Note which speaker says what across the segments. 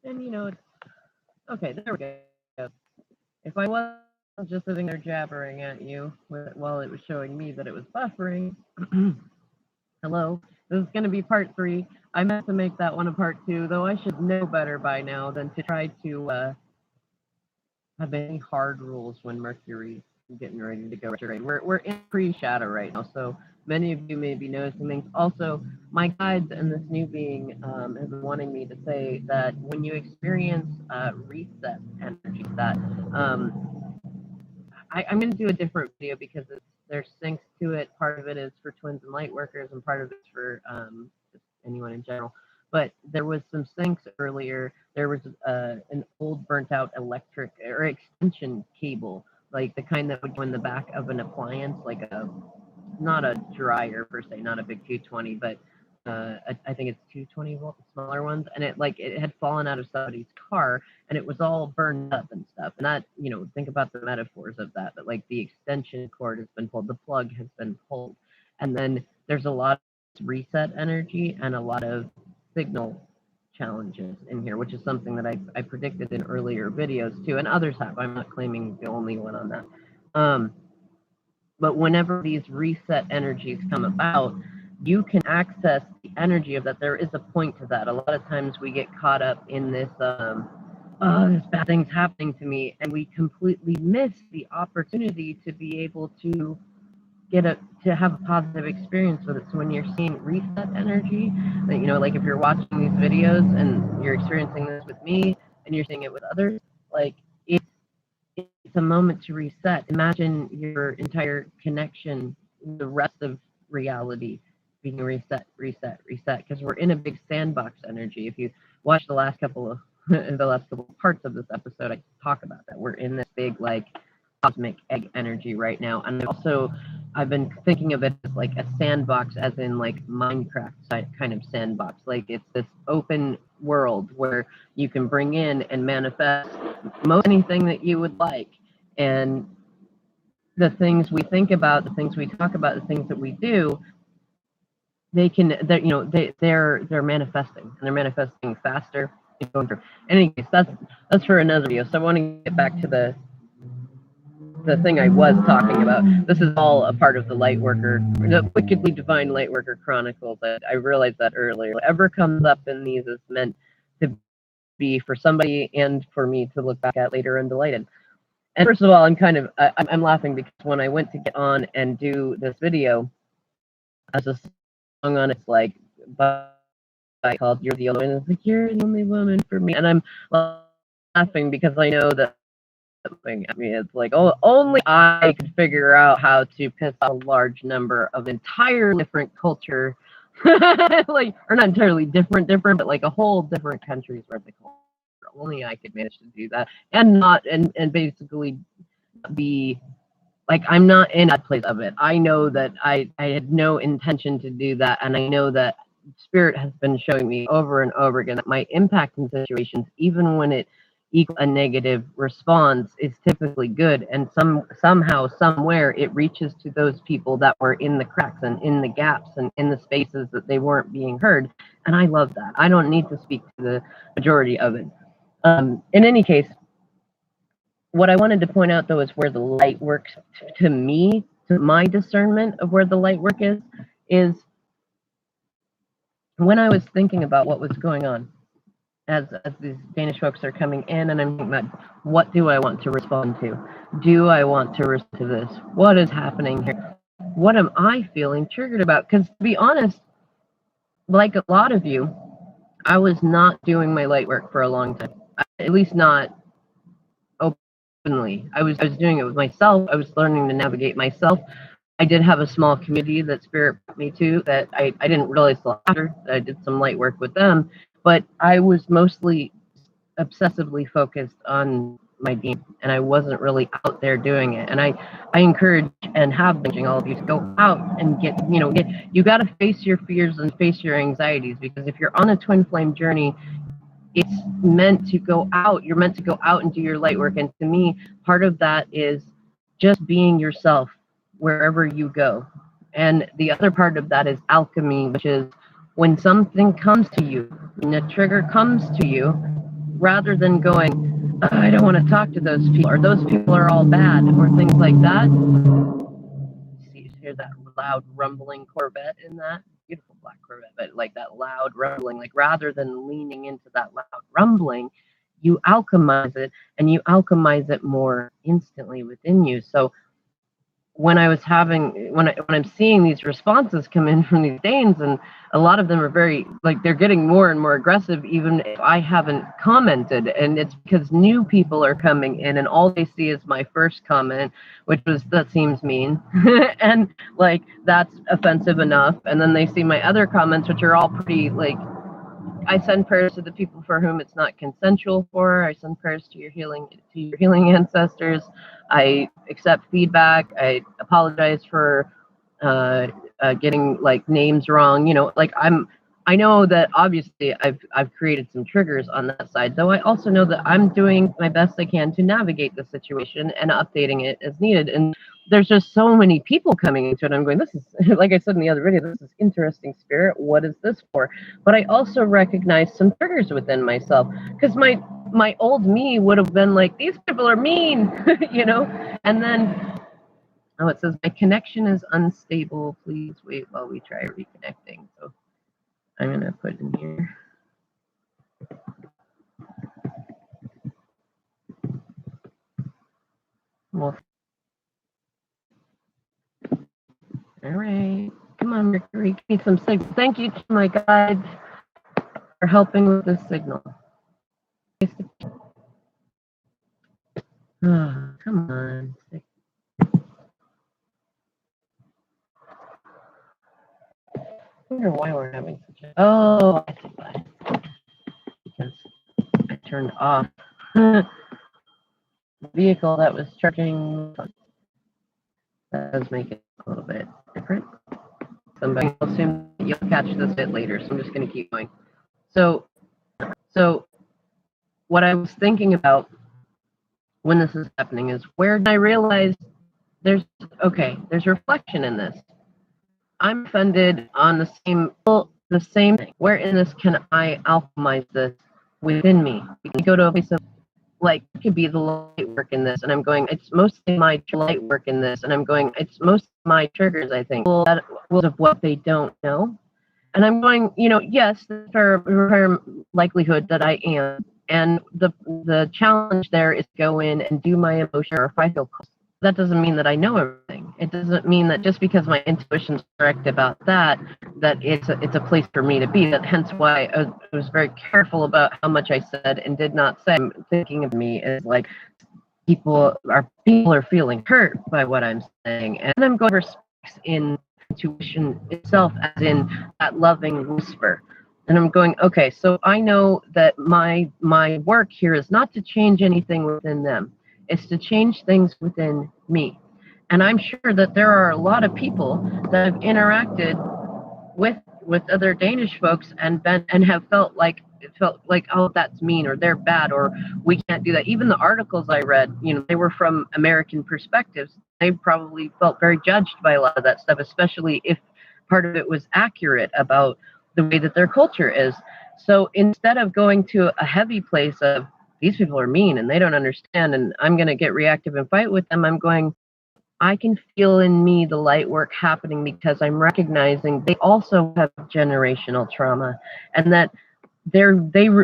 Speaker 1: And okay, there we go. If I wasn't just sitting there jabbering at you while it was showing me that it was buffering, hello, this is going to be part 3. I meant to make that one a part 2, though I should know better by now than to try to have any hard rules when Mercury's getting ready to go retrograde. We're in pre-shadow right now, so many of you may be noticing things. Also, my guides and this new being have been wanting me to say that when you experience reset energy, that I'm going to do a different video because there's syncs to it. Part of it is for twins and light workers, and part of it's for just anyone in general. But there was some syncs earlier. There was an old burnt out electric or extension cable, like the kind that would go in the back of an appliance, like not a dryer per se, not a big 220, but I think it's 220 volt, smaller ones, and it had fallen out of somebody's car, and it was all burned up and stuff. And that, think about the metaphors of that. That like the extension cord has been pulled, the plug has been pulled, and then there's a lot of reset energy and a lot of signal challenges in here, which is something that I predicted in earlier videos too, and others have. I'm not claiming the only one on that. But whenever these reset energies come about, you can access the energy of that. There is a point to that. A lot of times we get caught up in this, this bad thing's happening to me, and we completely miss the opportunity to be able to to have a positive experience with it. So when you're seeing reset energy, like if you're watching these videos and you're experiencing this with me and you're seeing it with others, like it's a moment to reset. Imagine your entire connection, the rest of reality being reset, reset, reset, because we're in a big sandbox energy. If you watch the last couple of parts of this episode, I talk about that. We're in this big like cosmic egg energy right now. And also I've been thinking of it as like a sandbox, as in like Minecraft kind of sandbox. Like it's this open world where you can bring in and manifest most anything that you would like. And the things we think about, the things we talk about, the things that we do, they're manifesting, and they're manifesting faster. In any case, that's for another video. So I want to get back to the thing I was talking about. This is all a part of the Lightworker, the Wickedly Divine Lightworker Chronicles. I realized that earlier. Whatever comes up in these is meant to be for somebody and for me to look back at later and delight in. And first of all, I'm laughing because when I went to get on and do this video, as a song on it's like called "You're the Only Woman," it's like you're the only woman for me, and I'm laughing because I know that it's like, oh, only I could figure out how to piss off a large number of entirely different culture, like, or not entirely different, but like a whole different countries worth of culture. Only I could manage to do that, and not and basically be like, I'm not in that place of it. I know that I had no intention to do that, and I know that Spirit has been showing me over and over again that my impact in situations, even when it equals a negative response, is typically good, and somehow, somewhere, it reaches to those people that were in the cracks and in the gaps and in the spaces that they weren't being heard, and I love that. I don't need to speak to the majority of it. In any case, what I wanted to point out, though, is where the light works to me, to my discernment of where the light work is when I was thinking about what was going on as these Danish folks are coming in, and I'm thinking about, what do I want to respond to? Do I want to respond to this? What is happening here? What am I feeling triggered about? Because to be honest, like a lot of you, I was not doing my light work for a long time, at least not openly. I was doing it with myself. I was learning to navigate myself. I did have a small community that Spirit brought me to that I didn't realize till after that I did some light work with them, but I was mostly obsessively focused on my game, and I wasn't really out there doing it. And I encourage and have been encouraging all of you to go out and you got to face your fears and face your anxieties, because if you're on a twin flame journey, it's meant to go out. You're meant to go out and do your light work. And to me, part of that is just being yourself wherever you go. And the other part of that is alchemy, which is when something comes to you, when a trigger comes to you, rather than going, oh, I don't want to talk to those people, or those people are all bad, or things like that. You hear that loud rumbling Corvette in that? Beautiful black Corvette, but like that loud rumbling, like rather than leaning into that loud rumbling, you alchemize it, and you alchemize it more instantly within you. So when I'm seeing these responses come in from these Danes, and a lot of them are very, like, they're getting more and more aggressive, even if I haven't commented, and it's because new people are coming in, and all they see is my first comment, which was, that seems mean, and like that's offensive enough, and then they see my other comments, which are all pretty, like, I send prayers to the people for whom it's not consensual for. I send prayers to your healing ancestors. I accept feedback. I apologize for getting like names wrong. You know, like I know that obviously I've created some triggers on that side, though I also know that I'm doing my best I can to navigate the situation and updating it as needed. And there's just so many people coming into it. I'm going, this is, like I said in the other video, this is interesting, spirit. What is this for? But I also recognize some triggers within myself, because my old me would have been like, these people are mean, you know? And then, oh, it says, my connection is unstable. Please wait while we try reconnecting. So I'm going to put in here. Well, all right. Come on, Mercury. Give me some signal. Thank you to my guides for helping with this signal. Oh, come on. I wonder why we're having such a... Oh, I see why. Because I turned off the vehicle that was charging. That does make it a little bit different. Somebody will assume you'll catch this bit later, so I'm just going to keep going. So what I was thinking about when this is happening is, where did I realize there's reflection in this. I'm offended on the same thing. Where in this can I alchemize this within me? You can go to a place of, like, it could be the light work in this, and I'm going, it's mostly my light work in this, and I'm going, it's most my triggers, I think, of what they don't know. And I'm going, you know, yes, there's a likelihood that I am. And the challenge there is to go in and do my emotion, or if I feel close. That doesn't mean that I know everything. It doesn't mean that just because my intuition's correct about that it's a place for me to be. That hence why I was very careful about how much I said and did not say. I'm thinking of me as like, people are feeling hurt by what I'm saying, and I'm going over in intuition itself, as in that loving whisper. And I'm going, okay, so I know that my work here is not to change anything within them. It's to change things within me. And I'm sure that there are a lot of people that have interacted with other Danish folks and have felt like, oh, that's mean, or they're bad, or we can't do that. Even the articles I read, you know, they were from American perspectives. They probably felt very judged by a lot of that stuff, especially if part of it was accurate about the way that their culture is. So instead of going to a heavy place of, these people are mean and they don't understand, and I'm going to get reactive and fight with them, I'm going, I can feel in me the light work happening, because I'm recognizing they also have generational trauma, and that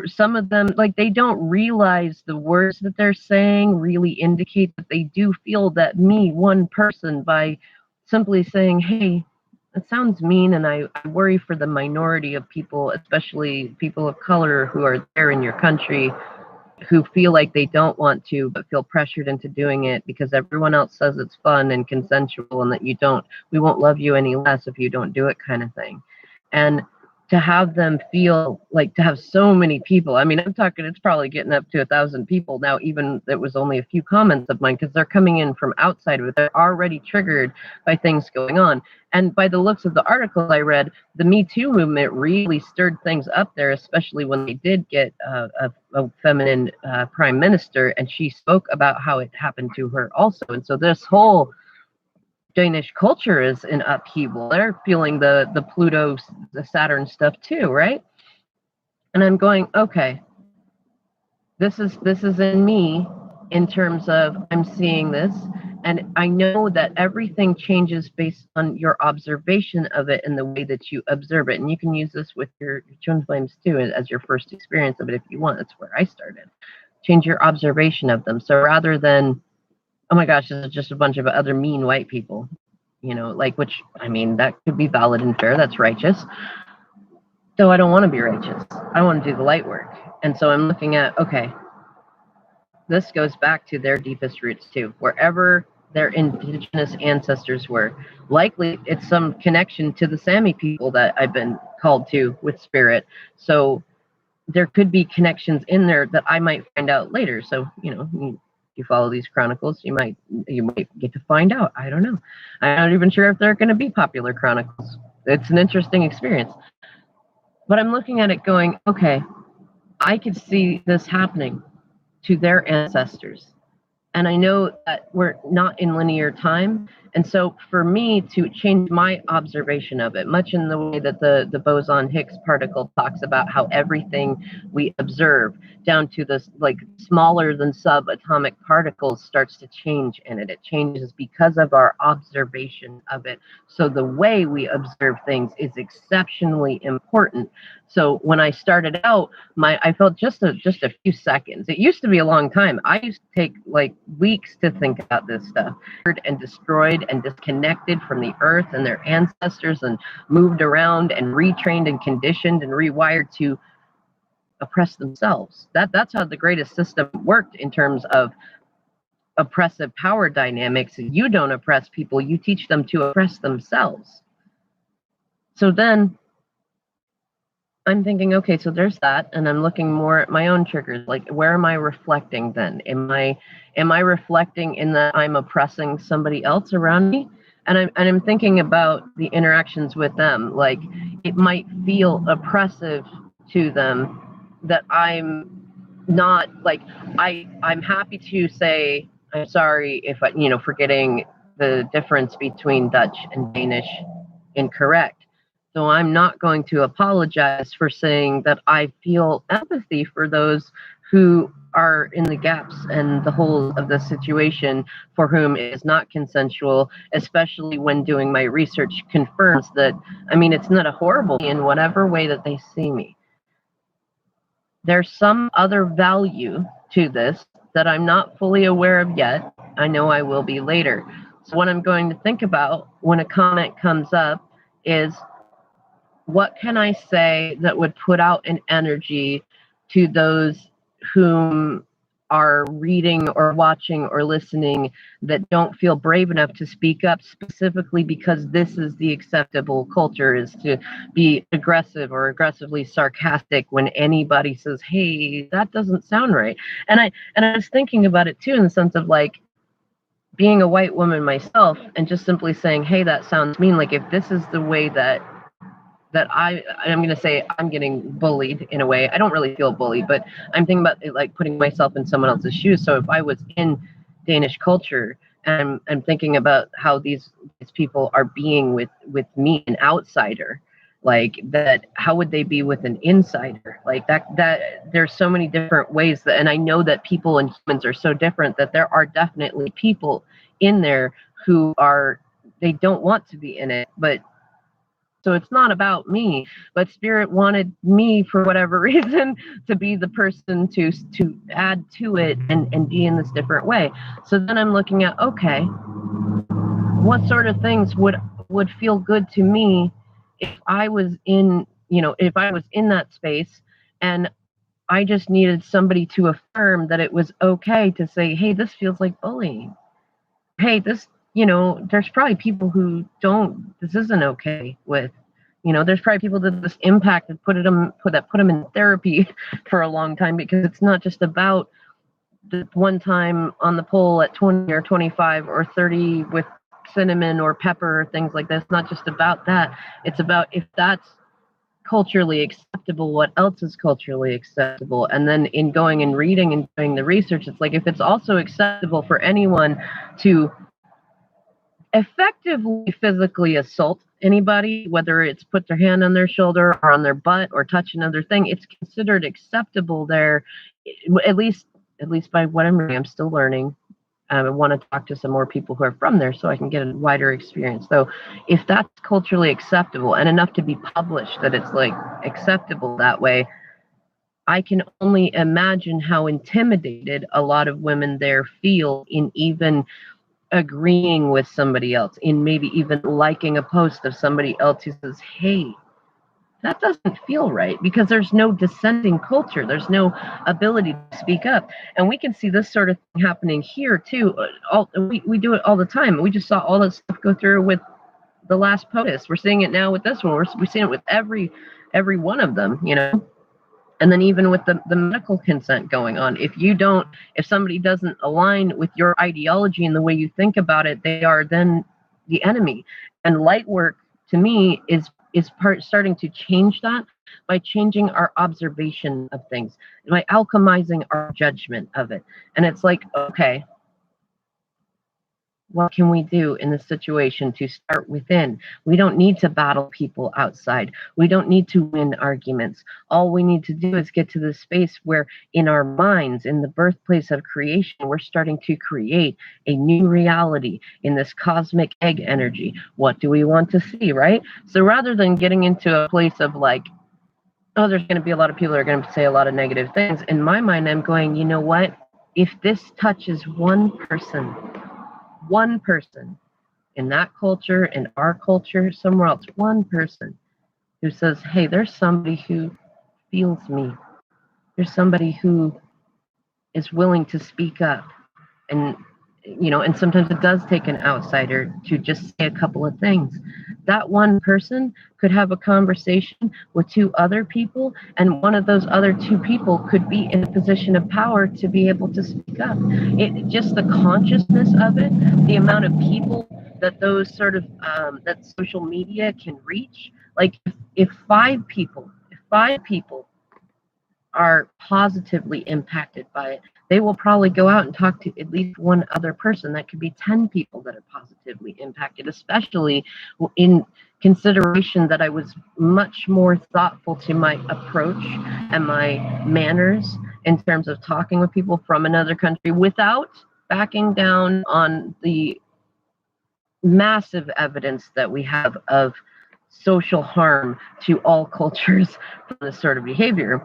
Speaker 1: some of them, like, they don't realize the words that they're saying really indicate that they do feel that me, one person, by simply saying, hey, it sounds mean, and I worry for the minority of people, especially people of color who are there in your country, who feel like they don't want to, but feel pressured into doing it because everyone else says it's fun and consensual, and that we won't love you any less if you don't do it, kind of thing. And to have them feel like, to have so many people, I mean, I'm talking, it's probably getting up to 1,000 people now, even it was only a few comments of mine, because they're coming in from outside of it. They're already triggered by things going on. And by the looks of the article I read, the Me Too movement really stirred things up there, especially when they did get a feminine prime minister, and she spoke about how it happened to her also. And so this whole Danish culture is in upheaval. They're feeling the Pluto, the Saturn stuff too, right? And I'm going, okay, this is in me in terms of I'm seeing this, and I know that everything changes based on your observation of it and the way that you observe it. And you can use this with your twin flames too as your first experience of it if you want. That's where I started. Change your observation of them. So rather than, oh my gosh, this is just a bunch of other mean white people, like, which, I mean, that could be valid and fair. That's righteous. Though I don't want to be righteous. I want to do the light work. And so I'm looking at, okay, this goes back to their deepest roots too. Wherever their indigenous ancestors were, likely it's some connection to the Sami people that I've been called to with spirit. So there could be connections in there that I might find out later. So, you follow these chronicles, you might get to find out. I don't know. I'm not even sure if they're going to be popular chronicles. It's an interesting experience. But I'm looking at it going, okay, I could see this happening to their ancestors. And I know that we're not in linear time. And so for me to change my observation of it, much in the way that the boson Higgs particle talks about how everything we observe down to this like smaller than subatomic particles starts to change in it. It changes because of our observation of it. So the way we observe things is exceptionally important. So when I started out, I felt just a few seconds. It used to be a long time. I used to take like weeks to think about this stuff, and destroyed and disconnected from the earth and their ancestors, and moved around and retrained and conditioned and rewired to oppress themselves. That's how the greatest system worked in terms of oppressive power dynamics. You don't oppress people, you teach them to oppress themselves. So then I'm thinking, okay, so there's that, and I'm looking more at my own triggers. Like, where am I reflecting then? Am I reflecting in that I'm oppressing somebody else around me? And I'm thinking about the interactions with them. Like, it might feel oppressive to them that I'm not like I'm happy to say I'm sorry if I, forgetting the difference between Dutch and Danish incorrect. So I'm not going to apologize for saying that I feel empathy for those who are in the gaps and the holes of the situation for whom it is not consensual, especially when doing my research confirms that, I mean, it's not a horrible in whatever way that they see me. There's some other value to this that I'm not fully aware of yet. I know I will be later. So what I'm going to think about when a comment comes up is, what can I say that would put out an energy to those whom are reading or watching or listening that don't feel brave enough to speak up, specifically because this is the acceptable culture, is to be aggressive or aggressively sarcastic when anybody says, hey, that doesn't sound right. And I was thinking about it too, in the sense of like being a white woman myself and just simply saying, hey, that sounds mean. Like, if this is the way that I'm going to say I'm getting bullied in a way. I don't really feel bullied, but I'm thinking about it, like putting myself in someone else's shoes. So if I was in Danish culture and I'm thinking about how these people are being with me, an outsider, like that, how would they be with an insider? Like that there's so many different ways that, and I know that people and humans are so different that there are definitely people in there who they don't want to be in it, but so it's not about me, but Spirit wanted me for whatever reason to be the person to add to it and be in this different way. So then I'm looking at, okay, what sort of things would feel good to me if I was in, if I was in that space and I just needed somebody to affirm that it was okay to say, hey, this feels like bullying. Hey, this, there's probably people who this isn't okay with. There's probably people that this impacted, put them in therapy for a long time, because it's not just about the one time on the pole at 20 or 25 or 30 with cinnamon or pepper or things like that. It's not just about that. It's about, if that's culturally acceptable, what else is culturally acceptable? And then in going and reading and doing the research, it's like, if it's also acceptable for anyone to effectively physically assault anybody, whether it's put their hand on their shoulder or on their butt or touch another thing, it's considered acceptable there at least by what I'm reading, I'm still learning. I want to talk to some more people who are from there so I can get a wider experience. So if that's culturally acceptable and enough to be published that it's like acceptable that way, I can only imagine how intimidated a lot of women there feel in even agreeing with somebody else, in maybe even liking a post of somebody else who says, hey, that doesn't feel right, because there's no dissenting culture. There's no ability to speak up. And we can see this sort of thing happening here too. We do it all the time. We just saw all that stuff go through with the last POTUS. We're seeing it now with this one. We're seeing it with every one of them, you know. And then even with the medical consent going on, if somebody doesn't align with your ideology and the way you think about it, they are then the enemy. And light work, to me, is starting to change that by changing our observation of things, by alchemizing our judgment of it. And it's like, okay, what can we do in this situation to start within? We don't need to battle people outside. We don't need to win arguments. All we need to do is get to the space where in our minds, in the birthplace of creation, we're starting to create a new reality in this cosmic egg energy. What do we want to see, right? So rather than getting into a place of like, oh, there's going to be a lot of people that are going to say a lot of negative things, in my mind, I'm going, you know what? If this touches one person in that culture, in our culture, somewhere else, one person who says, hey, there's somebody who feels me. There's somebody who is willing to speak up. And, you know, and sometimes it does take an outsider to just say a couple of things. That one person could have a conversation with two other people, and one of those other two people could be in a position of power to be able to speak up. It just the consciousness of it, the amount of people that those sort of that social media can reach. Like if five people are positively impacted by it, they will probably go out and talk to at least one other person. That could be 10 people that are positively impacted, especially in consideration that I was much more thoughtful to my approach and my manners in terms of talking with people from another country without backing down on the massive evidence that we have of social harm to all cultures from this sort of behavior.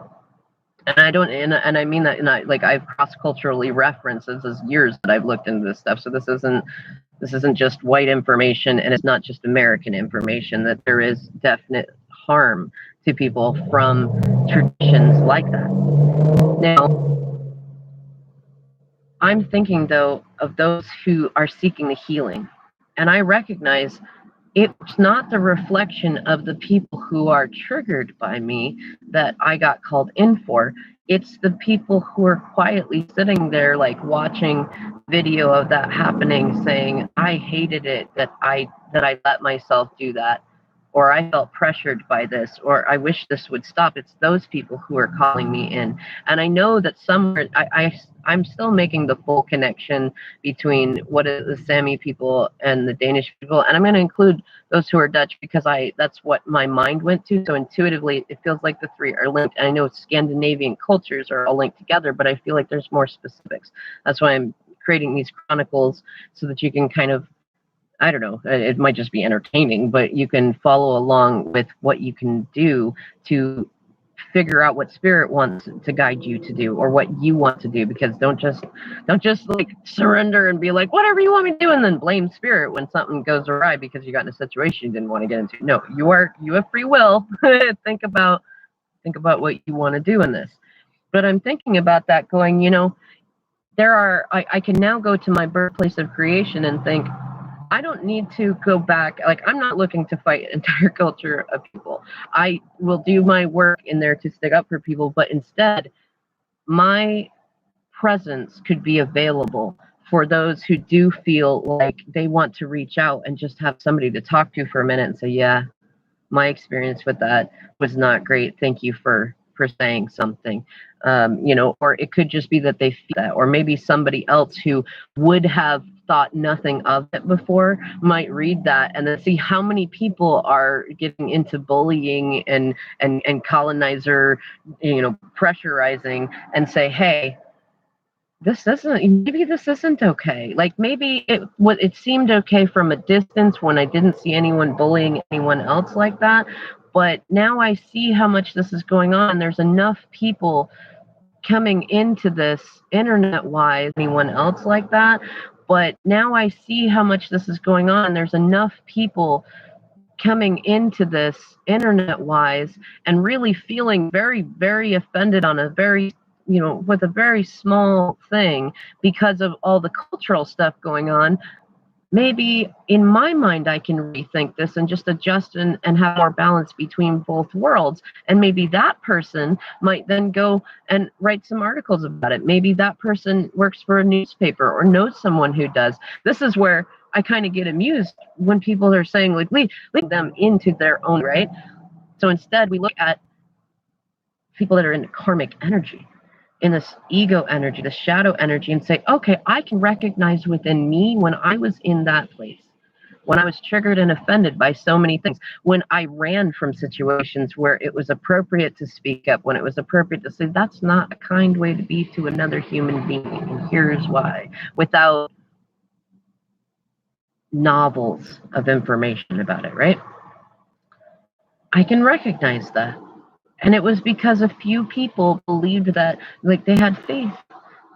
Speaker 1: And I don't, and I mean that, and I've cross-culturally referenced, this is years that I've looked into this stuff. So this isn't just white information, and it's not just American information, that there is definite harm to people from traditions like that. Now, I'm thinking though of those who are seeking the healing, and I recognize it's not the reflection of the people who are triggered by me that I got called in for. It's the people who are quietly sitting there, like watching video of that happening, saying, I hated it that I let myself do that, or I felt pressured by this, or I wish this would stop. It's those people who are calling me in. And I know that somewhere I'm still making the full connection between what is the Sami people and the Danish people. And I'm going to include those who are Dutch because that's what my mind went to. So intuitively, it feels like the three are linked. And I know Scandinavian cultures are all linked together, but I feel like there's more specifics. That's why I'm creating these chronicles so that you can kind of, I don't know, it might just be entertaining, but you can follow along with what you can do to figure out what spirit wants to guide you to do, or what you want to do. Because don't just like surrender and be like, whatever you want me to do, and then blame spirit when something goes awry because you got in a situation you didn't want to get into. No, you have free will. think about what you want to do in this. But I'm thinking about that going, you know, I can now go to my birthplace of creation and think, I don't need to go back. Like, I'm not looking to fight an entire culture of people. I will do my work in there to stick up for people, but instead, my presence could be available for those who do feel like they want to reach out and just have somebody to talk to for a minute and say, yeah, my experience with that was not great. Thank you for saying something. You know, or it could just be that they feel that, or maybe somebody else who would have thought nothing of it before might read that and then see how many people are getting into bullying and colonizer, pressurizing, and say, hey, maybe this isn't okay. Like maybe it seemed okay from a distance when I didn't see anyone bullying anyone else like that, but now I see how much this is going on. There's enough people coming into this internet wise anyone else like that, but now I see how much this is going on. There's enough people coming into this internet wise and really feeling very, very offended on a very, with a very small thing because of all the cultural stuff going on. Maybe in my mind I can rethink this and just adjust and have more balance between both worlds. And maybe that person might then go and write some articles about it. Maybe that person works for a newspaper or knows someone who does. This is where I kind of get amused when people are saying, like, lead them into their own right. So instead we look at people that are in karmic energy, in this ego energy, the shadow energy, and say, okay, I can recognize within me when I was in that place, when I was triggered and offended by so many things, when I ran from situations where it was appropriate to speak up, when it was appropriate to say, that's not a kind way to be to another human being, and here's why, without novels of information about it, right? I can recognize that. And it was because a few people believed that, like, they had faith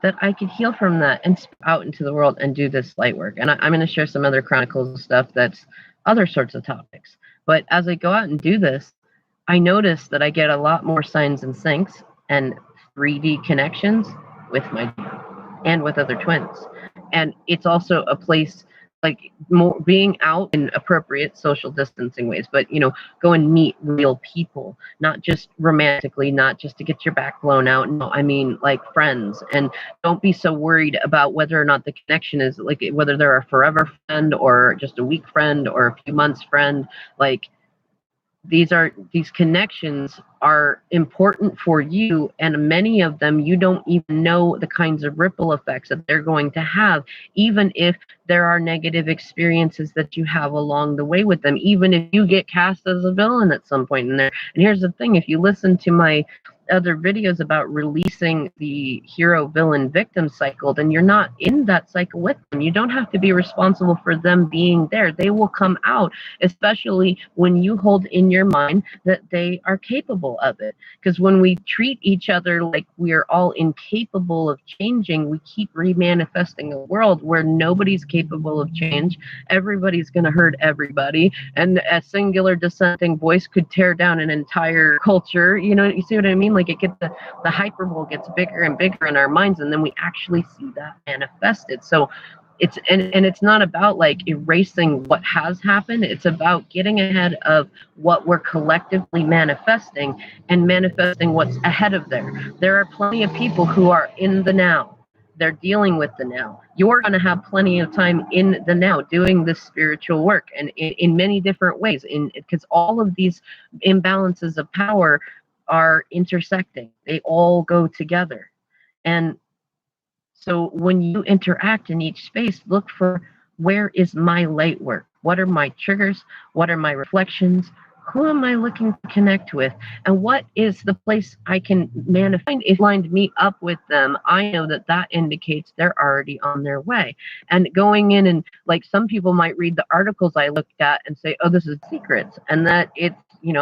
Speaker 1: that I could heal from that and out into the world and do this light work. And I'm going to share some other Chronicles stuff that's other sorts of topics. But as I go out and do this, I notice that I get a lot more signs and syncs and 3D connections with my and with other twins. And it's also a place like more being out in appropriate social distancing ways, but go and meet real people, not just romantically, not just to get your back blown out. No, I mean like friends. And don't be so worried about whether or not the connection is like whether they're a forever friend or just a week friend or a few months friend. Like these connections are important for you, and many of them you don't even know the kinds of ripple effects that they're going to have, even if there are negative experiences that you have along the way with them, even if you get cast as a villain at some point in there. And here's the thing, if you listen to my other videos about releasing the hero villain victim cycle, then you're not in that cycle with them. You don't have to be responsible for them being there. They will come out, especially when you hold in your mind that they are capable of it. Because when we treat each other like we're all incapable of changing, we keep remanifesting a world where nobody's capable of change. Everybody's going to hurt everybody, and a singular dissenting voice could tear down an entire culture. You see what I mean? Like it gets the hyperbole gets bigger and bigger in our minds, and then we actually see that manifested. So it's and it's not about like erasing what has happened. It's about getting ahead of what we're collectively manifesting and manifesting what's ahead of there. There are plenty of people who are in the now. They're dealing with the now. You're going to have plenty of time in the now doing this spiritual work, and in many different ways, because all of these imbalances of power are intersecting. They all go together. And so when you interact in each space, look for, where is my light work? What are my triggers? What are my reflections? Who am I looking to connect with? And what is the place I can manifest? If lined me up with them, I know that indicates they're already on their way. And going in and like some people might read the articles I looked at and say, oh, this is secrets. And that it's,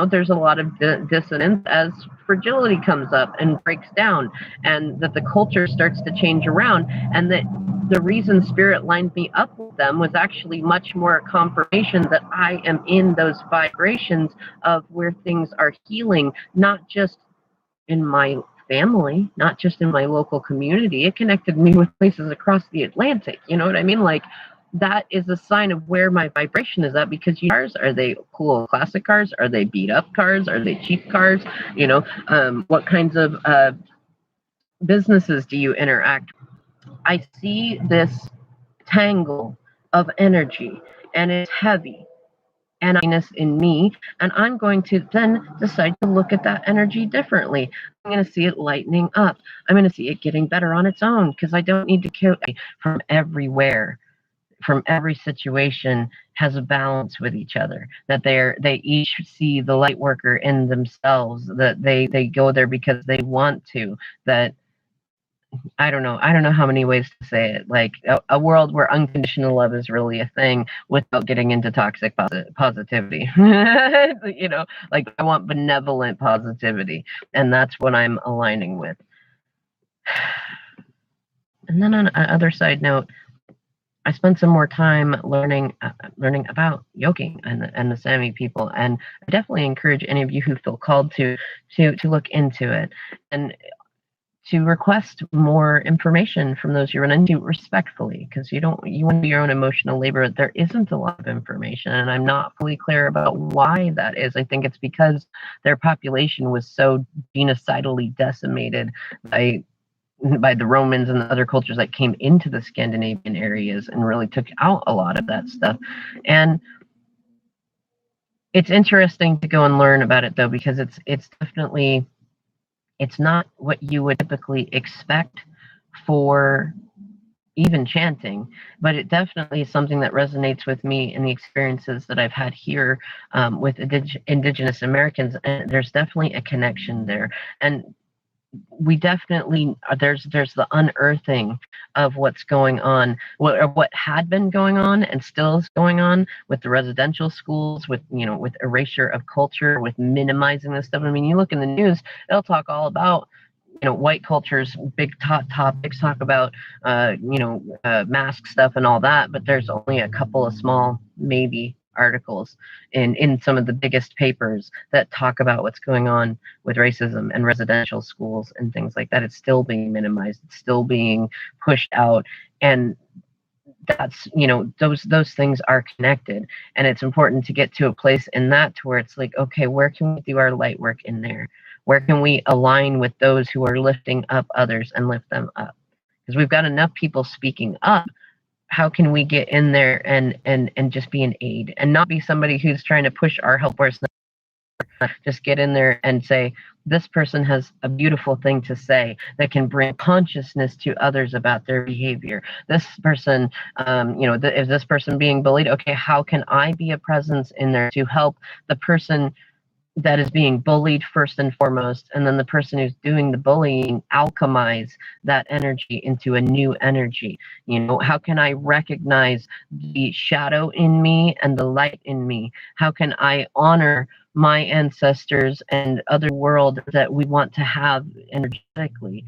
Speaker 1: there's a lot of dissonance as fragility comes up and breaks down, and that the culture starts to change around, and that the reason spirit lined me up with them was actually much more confirmation that I am in those vibrations of where things are healing, not just in my family, not just in my local community. It connected me with places across the Atlantic. You know what I mean? Like, that is a sign of where my vibration is at, because cars, are they cool classic cars? Are they beat up cars? Are they cheap cars? What kinds of businesses do you interact with? I see this tangle of energy, and it's heavy and in me, and I'm going to then decide to look at that energy differently. I'm going to see it lightening up. I'm going to see it getting better on its own, because I don't need to kill from everywhere from every situation has a balance with each other, that they each see the light worker in themselves, that they go there because they want to, that I don't know how many ways to say it. Like a world where unconditional love is really a thing without getting into toxic positivity. You know, like I want benevolent positivity, and that's what I'm aligning with. And then on another side note, I spent some more time learning about yoking and the Sami people, and I definitely encourage any of you who feel called to look into it and to request more information from those you run into respectfully, because you want to do your own emotional labor. There isn't a lot of information, and I'm not fully clear about why that is. I think it's because their population was so genocidally decimated by the Romans and the other cultures that came into the Scandinavian areas and really took out a lot of that stuff. And it's interesting to go and learn about it, though, because it's definitely, it's not what you would typically expect for even chanting, but it definitely is something that resonates with me in the experiences that I've had here with Indigenous Americans, and there's definitely a connection there. And we definitely, there's the unearthing of what's going on, what had been going on and still is going on with the residential schools, with with erasure of culture, with minimizing this stuff. I mean, you look in the news, they'll talk all about white culture's big topics, talk about mask stuff and all that, but there's only a couple of small maybe articles in some of the biggest papers that talk about what's going on with racism and residential schools and things like that. It's still being minimized, it's still being pushed out, and that's those things are connected, and it's important to get to a place in that to where it's like, okay, where can we do our light work in there? Where can we align with those who are lifting up others and lift them up? Because we've got enough people speaking up. How can we get in there and just be an aid and not be somebody who's trying to push our help where it's not? Just get in there and say, this person has a beautiful thing to say that can bring consciousness to others about their behavior. This person, is this person being bullied? Okay, how can I be a presence in there to help the person that is being bullied first and foremost, and then the person who's doing the bullying alchemize that energy into a new energy? How can I recognize the shadow in me and the light in me? How can I honor my ancestors and other world that we want to have energetically,